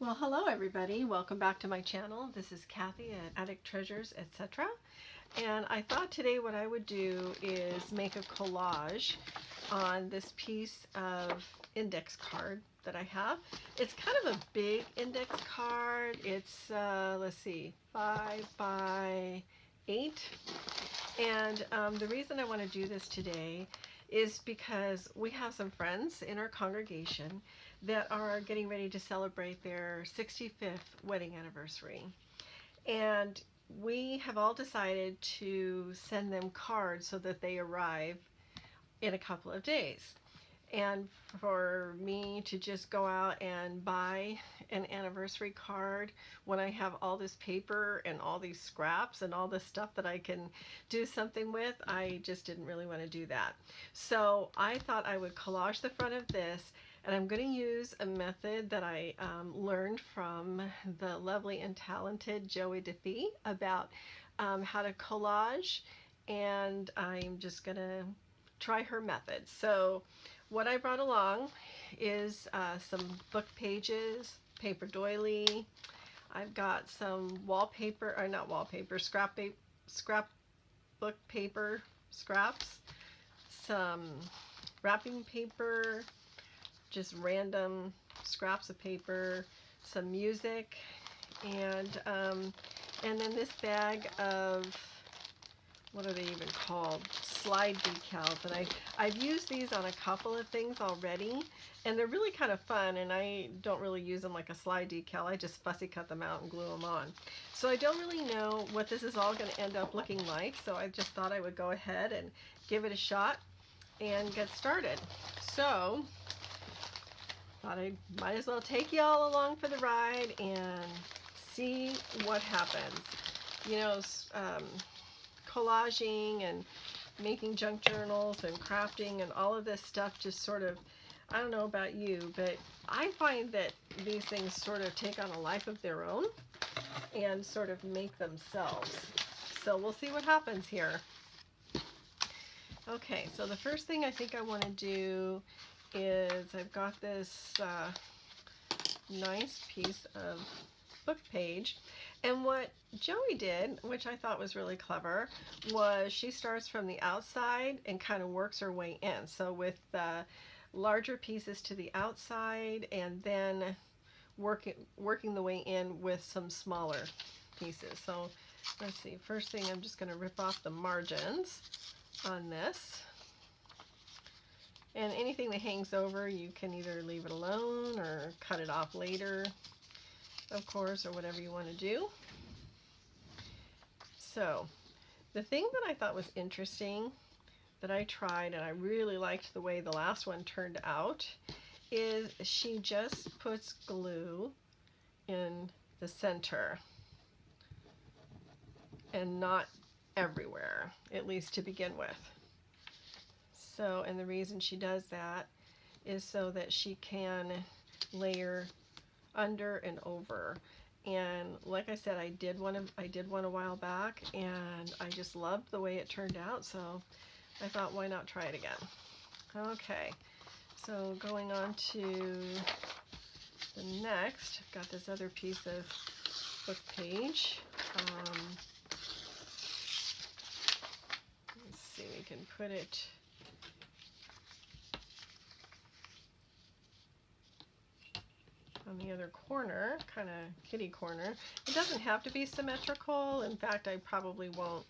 Well, hello everybody. Welcome back to my channel. This is Kathy at Attic Treasures, etc. And I thought today what I would do is make a collage on this piece of index card that I have. It's kind of a big index card. It's, let's see, 5 by 8. And the reason I want to do this today is because we have some friends in our congregation that are getting ready to celebrate their 65th wedding anniversary. And we have all decided to send them cards so that they arrive in a couple of days. And for me to just go out and buy an anniversary card when I have all this paper and all these scraps and all this stuff that I can do something with, I just didn't really want to do that. So I thought I would collage the front of this, and I'm going to use a method that I learned from the lovely and talented Joey DeFee about how to collage, and I'm just going to try her method. So what I brought along is some book pages, paper doily. I've got some wallpaper, or not wallpaper, scrapbook paper scraps, some wrapping paper, just random scraps of paper, some music, and then this bag of, what are they even called? Slide decals. And I've used these on a couple of things already, and they're really kind of fun, and I don't really use them like a slide decal. I just fussy cut them out and glue them on. So I don't really know what this is all going to end up looking like, so I just thought I would go ahead and give it a shot and get started. So thought I might as well take you all along for the ride and see what happens. You know, collaging and making junk journals and crafting and all of this stuff just sort of, I don't know about you, but I find that these things sort of take on a life of their own and sort of make themselves. So we'll see what happens here. Okay, so the first thing I think I want to do is I've got this nice piece of book page, and what Joey did, which I thought was really clever, was she starts from the outside and kind of works her way in. So with larger pieces to the outside, and then working the way in with some smaller pieces. So let's see, first thing I'm just going to rip off the margins on this. And anything that hangs over, you can either leave it alone or cut it off later, of course, or whatever you want to do. So the thing that I thought was interesting that I tried, and I really liked the way the last one turned out, is she just puts glue in the center and not everywhere, at least to begin with. So, and the reason she does that is so that she can layer under and over. And like I said, I did one a while back, and I just loved the way it turned out, so I thought, why not try it again? Okay, so going on to the next, I've got this other piece of book page. Let's see, we can put it on the other corner, kind of kitty corner. It doesn't have to be symmetrical. In fact, I probably won't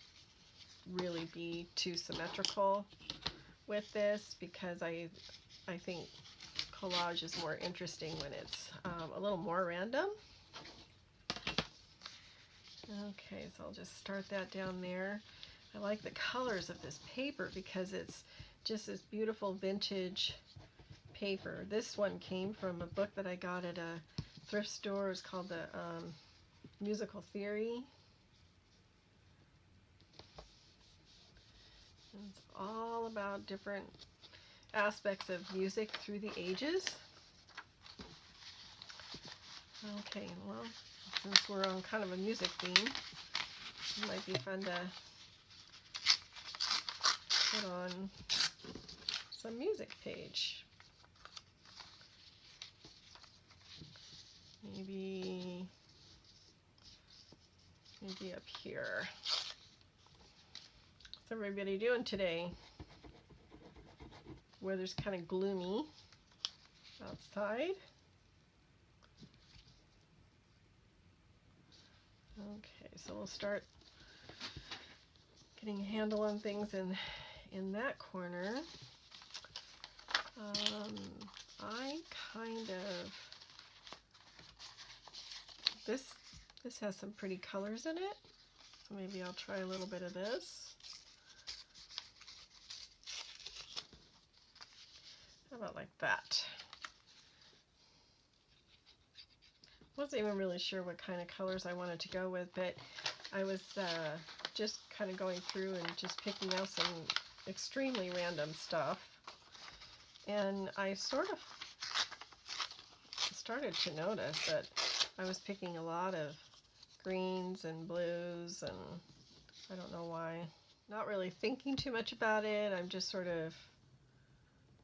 really be too symmetrical with this, because I think collage is more interesting when it's a little more random. Okay, so I'll just start that down there. I like the colors of this paper because it's just this beautiful vintage paper. This one came from a book that I got at a thrift store. It's called the Musical Theory. And it's all about different aspects of music through the ages. Okay, well, since we're on kind of a music theme, it might be fun to put on some music page. Maybe see up here. What's everybody doing today? Weather's kind of gloomy outside. Okay, so we'll start getting a handle on things in that corner. I kind of, this has some pretty colors in it, so maybe I'll try a little bit of this. How about like that? Wasn't even really sure what kind of colors I wanted to go with, but I was just kind of going through and just picking out some extremely random stuff. And I sort of started to notice that I was picking a lot of greens and blues, and I don't know why. Not really thinking too much about it. I'm just sort of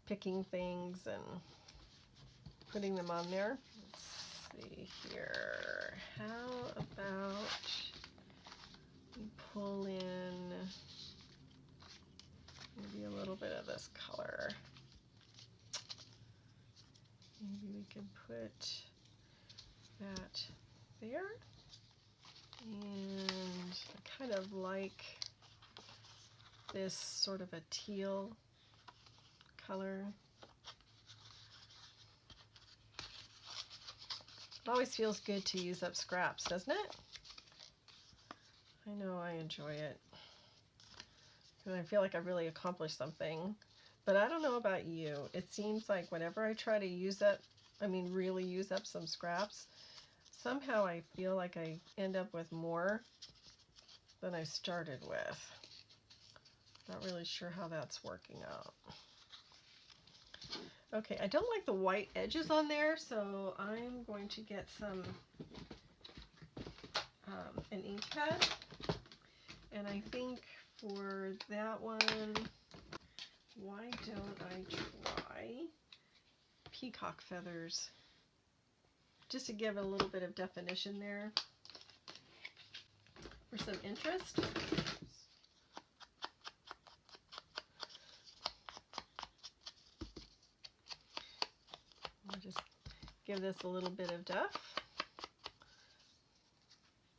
picking things and putting them on there. Let's see here. How about we pull in maybe a little bit of this color. Maybe we can put that there. And I kind of like this sort of a teal color. It always feels good to use up scraps, doesn't it? I know I enjoy it, because I feel like I really accomplished something. But I don't know about you. It seems like whenever I try to use up, really use up some scraps, somehow I feel like I end up with more than I started with. Not really sure how that's working out. Okay, I don't like the white edges on there, so I'm going to get some an ink pad, and I think for that one, why don't I try peacock feathers, just to give it a little bit of definition there for some interest. I'll just give this a little bit of depth.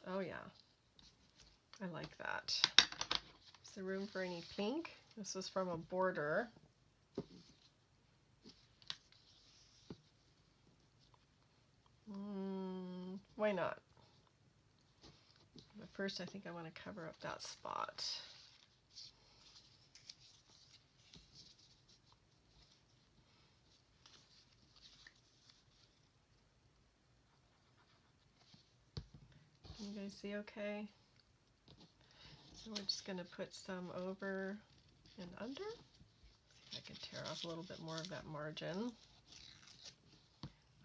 Oh yeah, I like that. Is there room for any pink? This was from a border. Why not? But first I think I want to cover up that spot. Can you guys see okay? So we're just going to put some over and under. See if I can tear off a little bit more of that margin.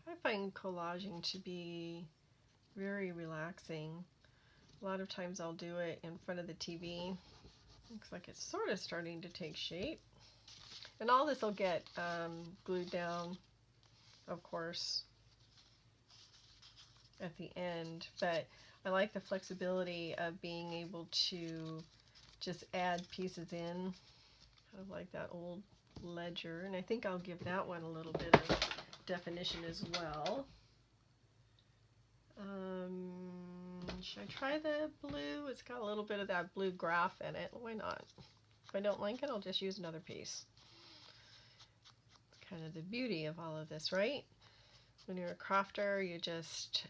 I find collaging to be very relaxing. A lot of times I'll do it in front of the TV. Looks like it's sort of starting to take shape. And all this will get glued down, of course, at the end. But I like the flexibility of being able to just add pieces in, kind of like that old ledger. And I think I'll give that one a little bit of definition as well. Should I try the blue? It's got a little bit of that blue graph in it. Why not? If I don't like it, I'll just use another piece. It's kind of the beauty of all of this, right? When you're a crafter, you just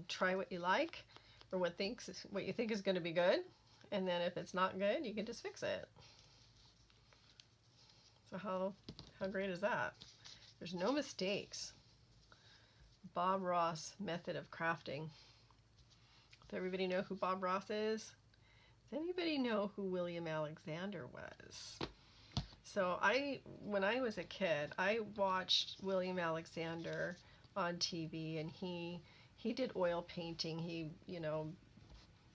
try what you like, or what you think is going to be good, and then if it's not good, you can just fix it. So how great is that? There's no mistakes. Bob Ross method of crafting. Does everybody know who Bob Ross is? Does anybody know who William Alexander was? So when I was a kid, I watched William Alexander on TV, and he did oil painting. He,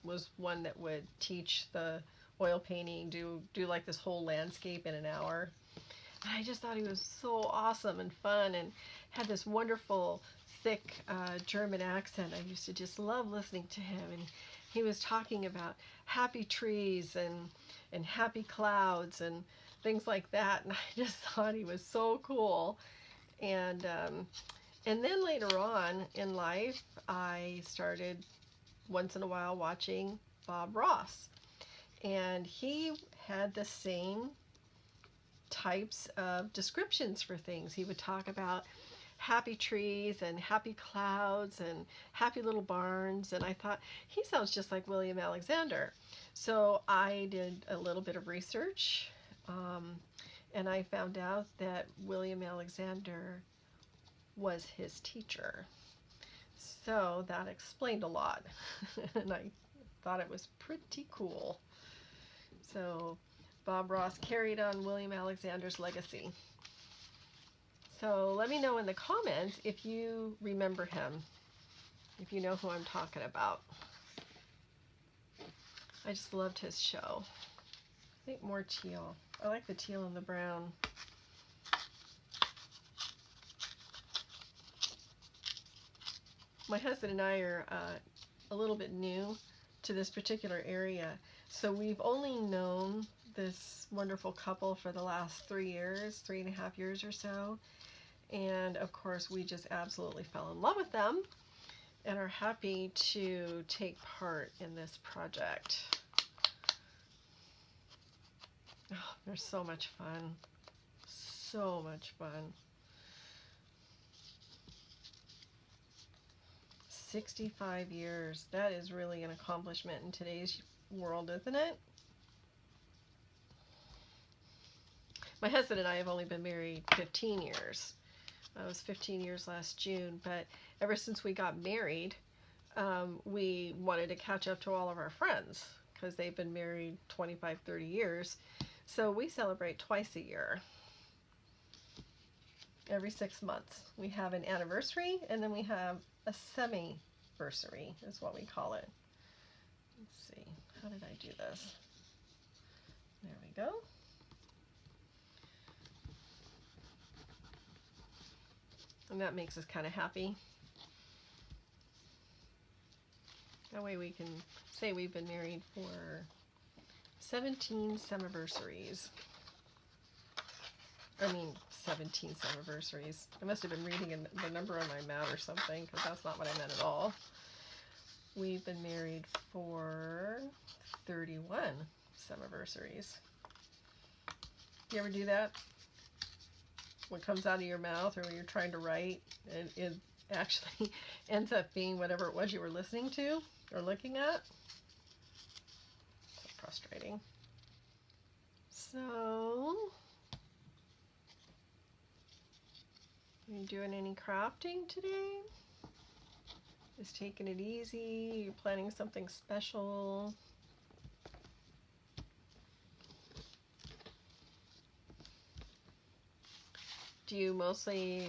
was one that would teach the oil painting, do like this whole landscape in an hour. And I just thought he was so awesome and fun, and had this wonderful thick German accent. I used to just love listening to him, and he was talking about happy trees and happy clouds and things like that, and I just thought he was so cool. And then later on in life, I started once in a while watching Bob Ross, and he had the same types of descriptions for things. He would talk about happy trees and happy clouds and happy little barns, and I thought he sounds just like William Alexander. So I did a little bit of research, and I found out that William Alexander was his teacher. So that explained a lot, and I thought it was pretty cool. So Bob Ross carried on William Alexander's legacy. So let me know in the comments if you remember him, if you know who I'm talking about. I just loved his show. I think more teal. I like the teal and the brown. My husband and I are a little bit new to this particular area, so we've only known this wonderful couple for the last 3 years, 3.5 years or so. And of course, we just absolutely fell in love with them and are happy to take part in this project. Oh, they're so much fun. So much fun. 65 years. That is really an accomplishment in today's world, isn't it? My husband and I have only been married 15 years. I was 15 years last June, but ever since we got married, we wanted to catch up to all of our friends because they've been married 25, 30 years. So we celebrate twice a year. Every 6 months. We have an anniversary, and then we have a semi-versary is what we call it. Let's see, how did I do this? There we go. And that makes us kind of happy. That way we can say we've been married for 17 semiversaries. I mean, 17 semiversaries. I must have been reading the number on my mat or something, because that's not what I meant at all. We've been married for 31 semiversaries. You ever do that? What comes out of your mouth or when you're trying to write, and it actually ends up being whatever it was you were listening to or looking at. So frustrating. So, are you doing any crafting today? Just taking it easy? You're planning something special? Do you mostly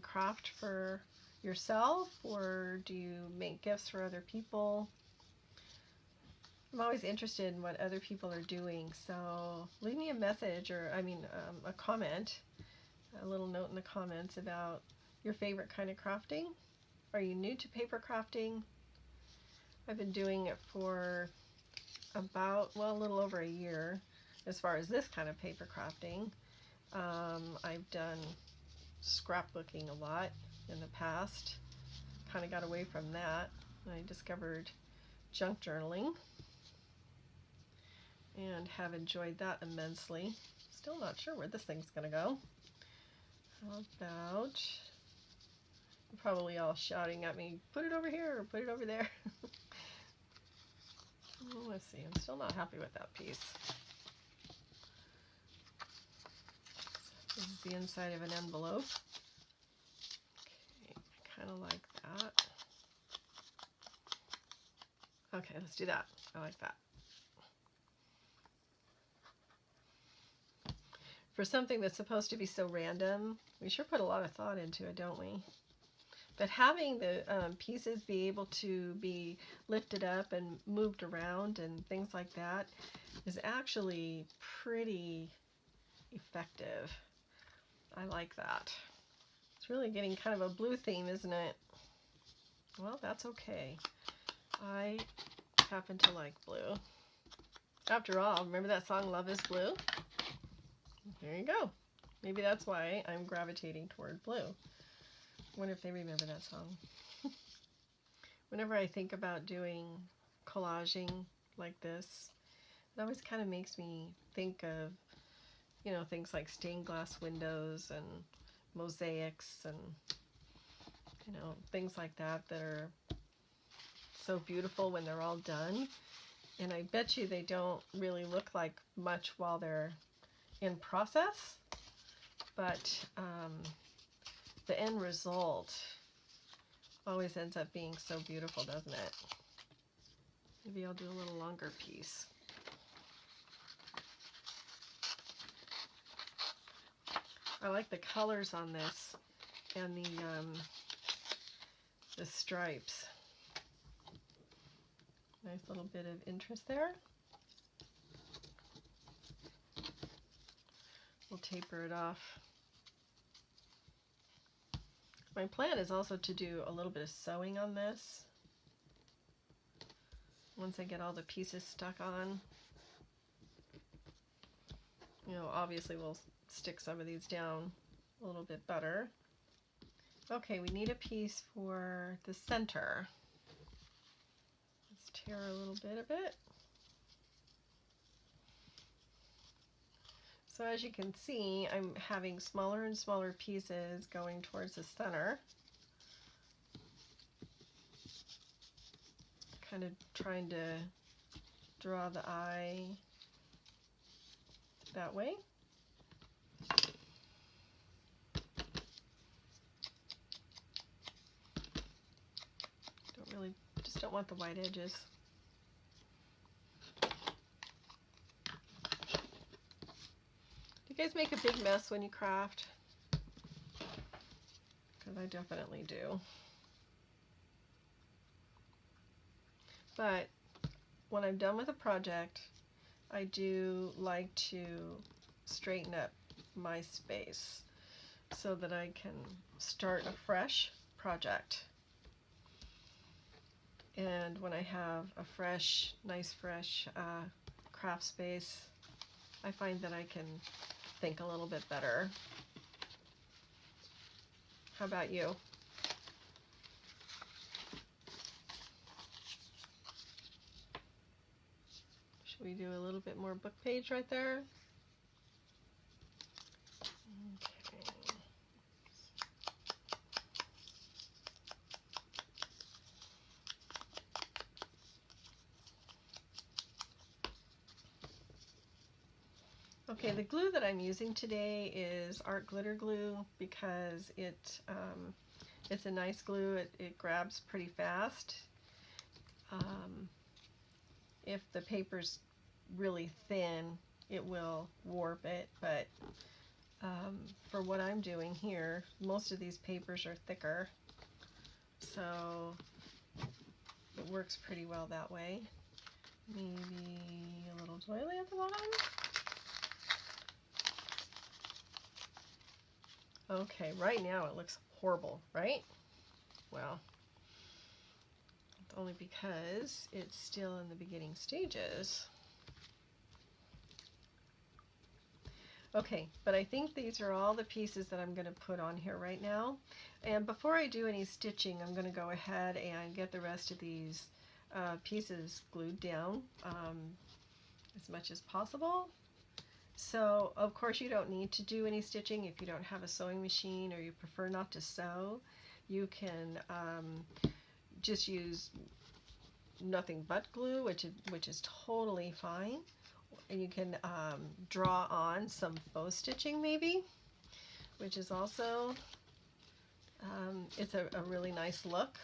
craft for yourself, or do you make gifts for other people? I'm always interested in what other people are doing, so leave me a message, or a comment, a little note in the comments about your favorite kind of crafting. Are you new to paper crafting? I've been doing it for about, well, a little over a year as far as this kind of paper crafting. I've done scrapbooking a lot in the past. Kind of got away from that. I discovered junk journaling and have enjoyed that immensely. Still not sure where this thing's going to go. How about, you're probably all shouting at me, put it over here or put it over there. Let's see, I'm still not happy with that piece. This is the inside of an envelope. Okay, I kind of like that. Okay, let's do that. I like that. For something that's supposed to be so random, we sure put a lot of thought into it, don't we? But having the pieces be able to be lifted up and moved around and things like that is actually pretty effective. I like that. It's really getting kind of a blue theme, isn't it? Well, that's okay. I happen to like blue. After all, remember that song, Love is Blue? There you go. Maybe that's why I'm gravitating toward blue. I wonder if they remember that song. Whenever I think about doing collaging like this, it always kind of makes me think of, you know, things like stained glass windows and mosaics and, you know, things like that that are so beautiful when they're all done. And I bet you they don't really look like much while they're in process, but the end result always ends up being so beautiful, doesn't it? Maybe I'll do a little longer piece. I like the colors on this and the stripes. Nice little bit of interest there. We'll taper it off. My plan is also to do a little bit of sewing on this once I get all the pieces stuck on. You know, obviously we'll stick some of these down a little bit better. Okay, we need a piece for the center. Let's tear a little bit of it. So as you can see, I'm having smaller and smaller pieces going towards the center. Kind of trying to draw the eye that way. Just don't want the white edges. You guys make a big mess when you craft? Because I definitely do. But when I'm done with a project, I do like to straighten up my space so that I can start a fresh project. And when I have a fresh, nice fresh craft space, I find that I can think a little bit better. How about you? Should we do a little bit more book page right there? Okay, the glue that I'm using today is art glitter glue because it's a nice glue. It grabs pretty fast. If the paper's really thin, it will warp it, but for what I'm doing here, most of these papers are thicker, so it works pretty well that way. Maybe a little doily at the bottom. Okay, right now it looks horrible, right? Well, it's only because it's still in the beginning stages. Okay, but I think these are all the pieces that I'm going to put on here right now. And before I do any stitching, I'm going to go ahead and get the rest of these pieces glued down as much as possible. So, of course, you don't need to do any stitching if you don't have a sewing machine or you prefer not to sew. You can just use nothing but glue, which is totally fine. And you can draw on some faux stitching maybe, which is also, it's a really nice look.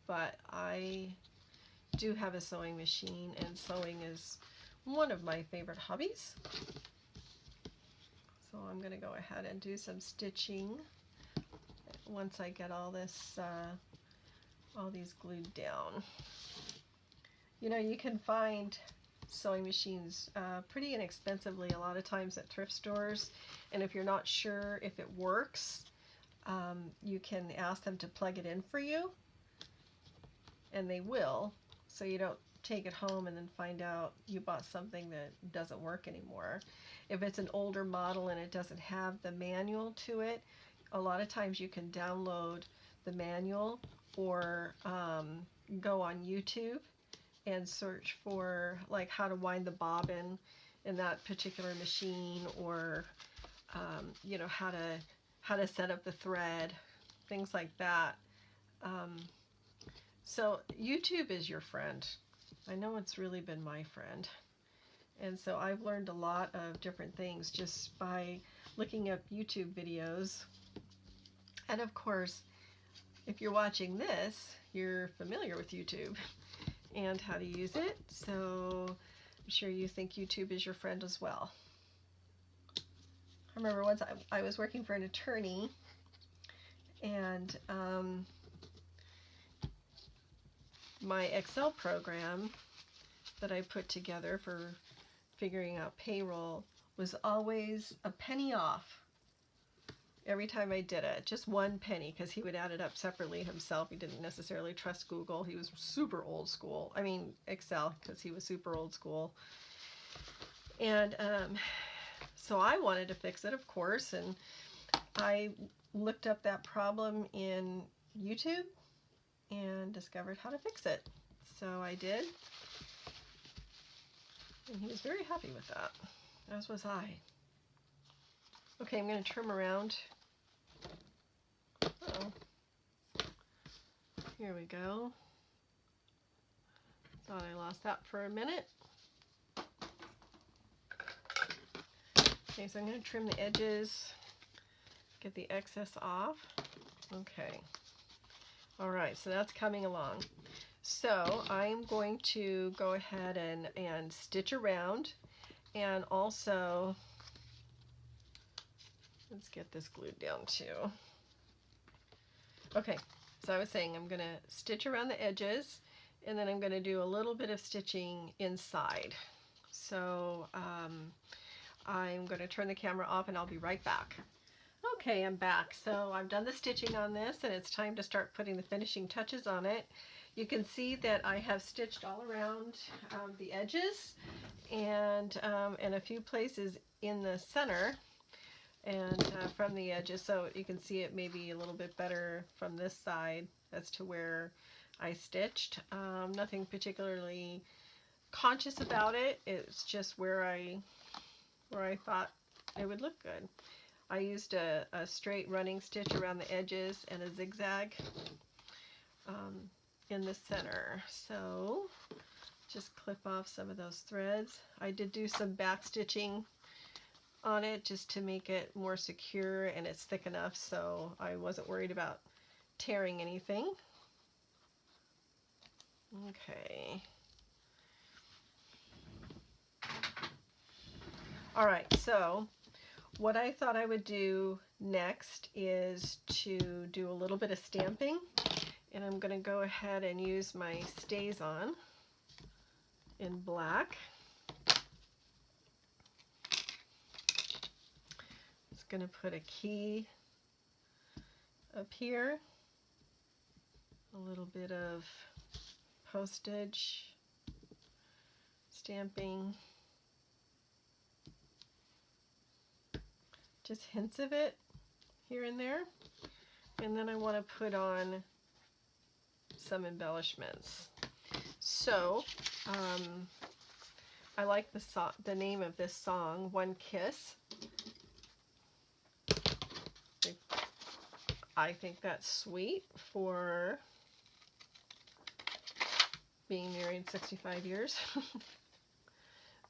But I do have a sewing machine, and sewing is one of my favorite hobbies. So I'm going to go ahead and do some stitching once I get all this, all these glued down. You know, you can find sewing machines pretty inexpensively a lot of times at thrift stores, and if you're not sure if it works, you can ask them to plug it in for you, and they will, so you don't take it home and then find out you bought something that doesn't work anymore. If it's an older model and it doesn't have the manual to it, a lot of times you can download the manual or go on YouTube and search for like how to wind the bobbin in that particular machine, or you know, how to set up the thread, things like that. So YouTube is your friend. I know it's really been my friend. And so I've learned a lot of different things just by looking up YouTube videos. And of course, if you're watching this, you're familiar with YouTube and how to use it. So I'm sure you think YouTube is your friend as well. I remember once I was working for an attorney, and my Excel program that I put together for figuring out payroll was always a penny off every time I did it. Just 1 penny, because he would add it up separately himself. He didn't necessarily trust Google. He was super old school. I mean Excel, because he was super old school. And so I wanted to fix it, of course, and I looked up that problem in YouTube and discovered how to fix it. So I did, and he was very happy with that, as was I. Okay, I'm going to trim around. Uh-oh. Here we go. Thought I lost that for a minute. Okay, so I'm going to trim the edges, get the excess off. Okay. Alright, so that's coming along. So I'm going to go ahead and stitch around, and also let's get this glued down too. Okay, so I was saying I'm going to stitch around the edges, and then I'm going to do a little bit of stitching inside. So I'm going to turn the camera off and I'll be right back. Okay, I'm back. So I've done the stitching on this, and it's time to start putting the finishing touches on it. You can see that I have stitched all around the edges, and in a few places in the center, and from the edges, so you can see it maybe a little bit better from this side as to where I stitched. Nothing particularly conscious about it. It's just where I thought it would look good. I used a straight running stitch around the edges and a zigzag in the center. So just clip off some of those threads. I did do some back stitching on it just to make it more secure, and it's thick enough so I wasn't worried about tearing anything. Okay. Alright, so what I thought I would do next is to do a little bit of stamping, and I'm going to go ahead and use my StazOn in black. Just going to put a key up here, a little bit of postage, stamping, just hints of it here and there, and then I want to put on some embellishments. So I like the name of this song, One Kiss. I think that's sweet for being married 65 years.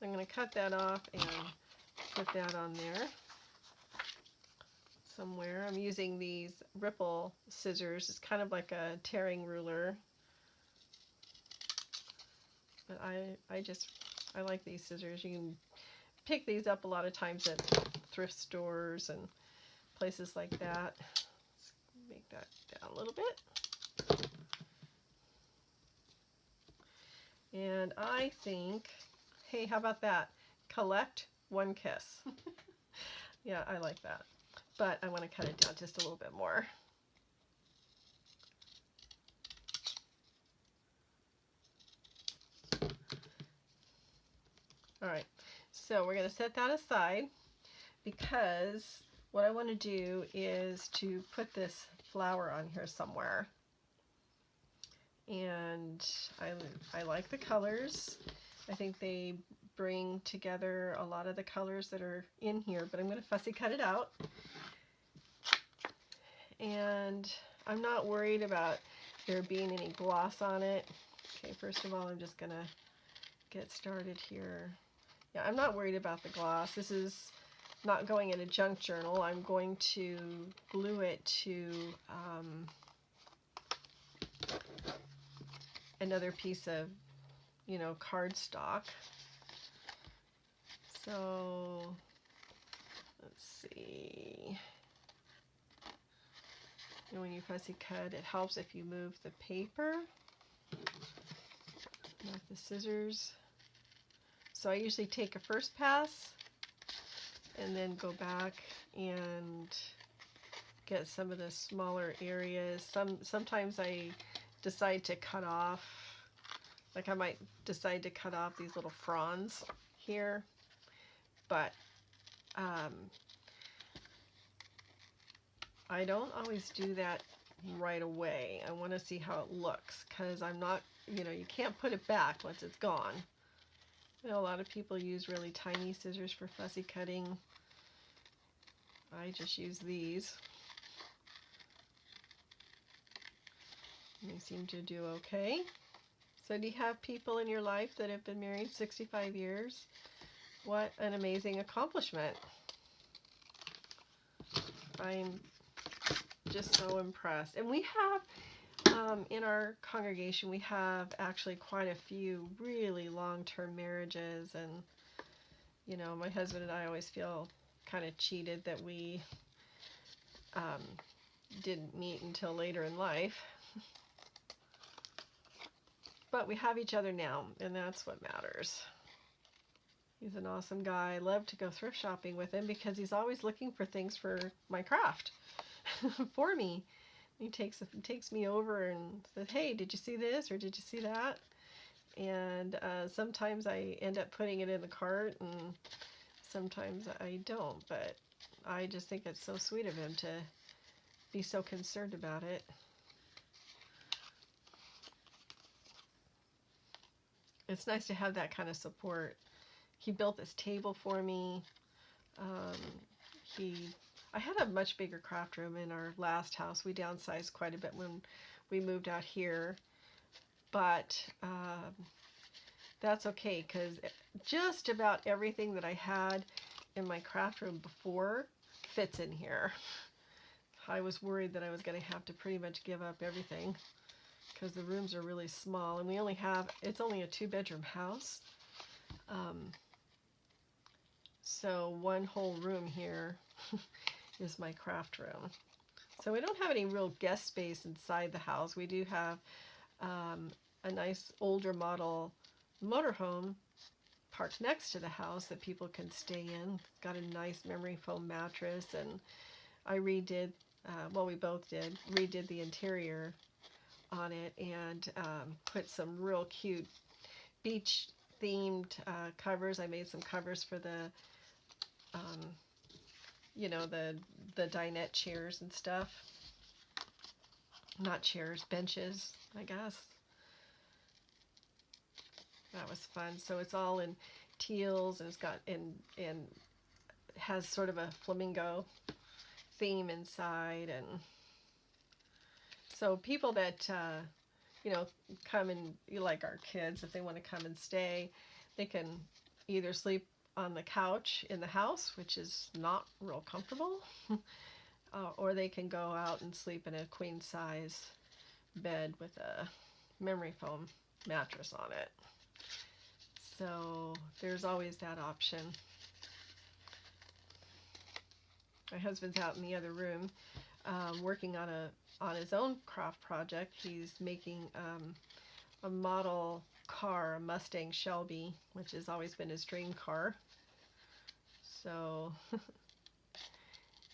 I'm going to cut that off and put that on there somewhere. I'm using these ripple scissors. It's kind of like a tearing ruler. But I like these scissors. You can pick these up a lot of times at thrift stores and places like that. Let's make that down a little bit. And I think, hey, how about that? Collect one kiss. Yeah, I like that. but I want to cut it down just a little bit more. All right, so we're going to set that aside because what I want to do is to put this flower on here somewhere. And I like the colors. I think they bring together a lot of the colors that are in here, but I'm going to fussy cut it out. And I'm not worried about there being any gloss on it. Okay, first of all, I'm just going to get started here. Yeah, I'm not worried about the gloss. This is not going in a junk journal. I'm going to glue it to another piece of, you know, cardstock. So let's see. And when you fussy cut, it helps if you move the paper, not the scissors. So I usually take a first pass and then go back and get some of the smaller areas. Sometimes I decide to cut off, like I might decide to cut off these little fronds here, but I don't always do that right away. I want to see how it looks, because I'm not, you know, you can't put it back once it's gone. You know, a lot of people use really tiny scissors for fussy cutting. I just use these. They seem to do okay. So do you have people in your life that have been married 65 years? What an amazing accomplishment. I'm just so impressed. And we have, in our congregation, we have actually quite a few really long-term marriages. And, you know, my husband and I always feel kind of cheated that we didn't meet until later in life. But we have each other now, and that's what matters. He's an awesome guy. I love to go thrift shopping with him because he's always looking for things for my craft for me. He takes me over and says, hey, did you see this or did you see that? And sometimes I end up putting it in the cart and sometimes I don't. But I just think it's so sweet of him to be so concerned about it. It's nice to have that kind of support. He built this table for me. I had a much bigger craft room in our last house. We downsized quite a bit when we moved out here. But that's okay, because just about everything that I had in my craft room before fits in here. I was worried that I was going to have to pretty much give up everything because the rooms are really small, and it's only a 2-bedroom house. So one whole room here is my craft room. So we don't have any real guest space inside the house. We do have a nice older model motorhome parked next to the house that people can stay in. Got a nice memory foam mattress, and I redid, we both redid the interior on it and put some real cute beach themed covers. I made some covers for the you know, the dinette chairs and stuff. Not chairs, benches, I guess. That was fun. So it's all in teals, and it's got and has sort of a flamingo theme inside. And so people that you know, come and, like our kids, if they want to come and stay, they can either sleep on the couch in the house, which is not real comfortable, or they can go out and sleep in a queen size bed with a memory foam mattress on it. So there's always that option. My husband's out in the other room working on his own craft project. He's making a model car, a Mustang Shelby, which has always been his dream car. So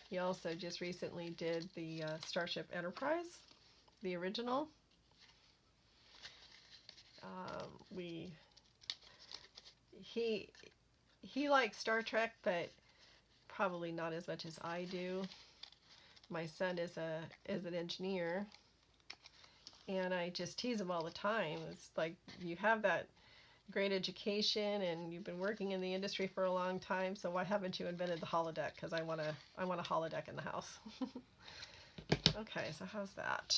He also just recently did the Starship Enterprise, the original. We he likes Star Trek, but probably not as much as I do. My son is an engineer, and I just tease him all the time. It's like, you have that great education and you've been working in the industry for a long time, so why haven't you invented the holodeck? Because I want a holodeck in the house. Okay, so how's that?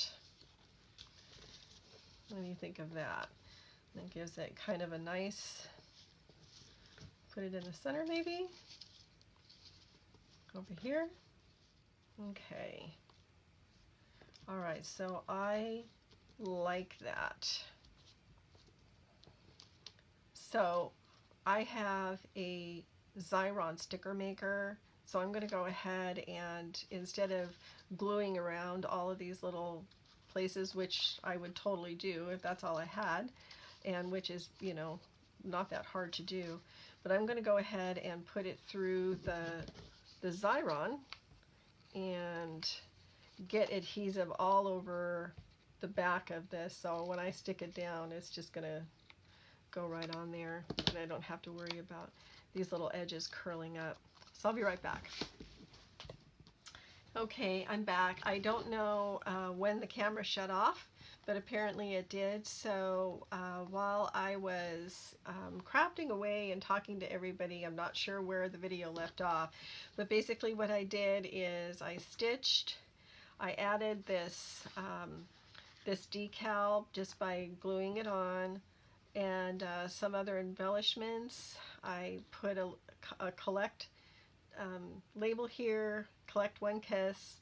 What do you think of that? That gives it kind of a nice, put it in the center maybe, over here. Okay. All right, so I like that. So I have a Xyron sticker maker, so I'm going to go ahead and, instead of gluing around all of these little places, which I would totally do if that's all I had, and which is, you know, not that hard to do, but I'm going to go ahead and put it through the Xyron and get adhesive all over the back of this, so when I stick it down, it's just going to go right on there, and I don't have to worry about these little edges curling up. So I'll be right back. Okay, I'm back. I don't know when the camera shut off, but apparently it did. So while I was crafting away and talking to everybody, I'm not sure where the video left off, but basically what I did is I stitched, I added this this decal just by gluing it on, and some other embellishments. I put a collect label here, collect one kiss,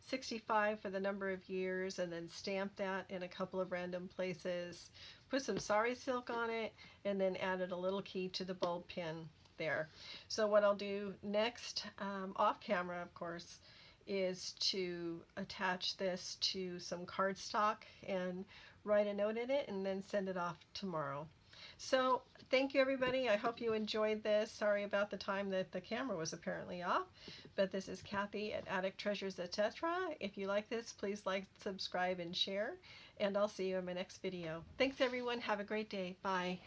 65 for the number of years, and then stamp that in a couple of random places. Put some sari silk on it, and then added a little key to the bulb pin there. So what I'll do next, off camera of course, is to attach this to some cardstock and write a note in it and then send it off tomorrow. So thank you everybody. I hope you enjoyed this. Sorry about the time that the camera was apparently off, but this is Kathy at Attic Treasures, etc. If you like this, please like, subscribe, and share, and I'll see you in my next video. Thanks everyone. Have a great day. Bye.